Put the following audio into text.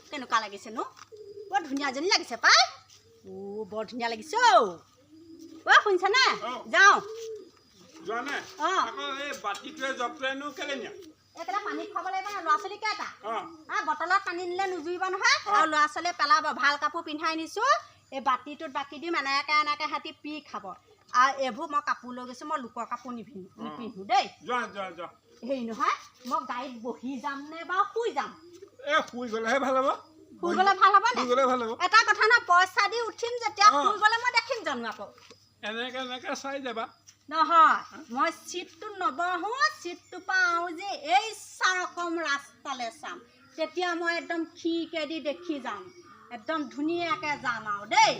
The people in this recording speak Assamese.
কেনেকুৱা লাগিছে নো বৰ ধুনীয়া যেনি লাগিছে পাই বৰ ধুনীয়া লাগিছে শুনিছানে যাওঁ যোৱানে আকৌ এই বাতিটোৱে জবটোৱেনো কেলে নিয়া এইকেইটা পানী খুৱাব লাগিব না ল'ৰা ছোৱালী কেইটা বটলত পানী নিলে নুজুৰিব নহয় আৰু ল'ৰা ছোৱালীয়ে পেলাব ভাল কাপোৰ পিন্ধাই নিছোঁ এই বাতিটোত বাকি দিম এনেকৈ এনেকৈ সিহঁতি পি খাব আৰু এইবোৰ মই কাপোৰ লৈ গৈছোঁ মই লোকৰ কাপোৰ নিপিন্ধো দেই হেৰি নহয় মই গাড়ীত বহি যাম নে বাৰু শুই যাম শুই গ'লেহে ভাল হ'ব শুই গ'লে ভাল হ'ব নে এটা কথা নহয় পইচা দি উঠিম যেতিয়া শুই গ'লে মই দেখিম জানো আকৌ এনেকৈ এনেকৈ চাই যাবা নহয় মই চিটটো নবহো চিটটোৰ পৰা আহোঁ যে এই চাৰকম ৰাস্তালৈ চাম তেতিয়া মই একদম খিৰিকেদি দেখি যাম একদম ধুনীয়াকৈ যাম আৰু দেই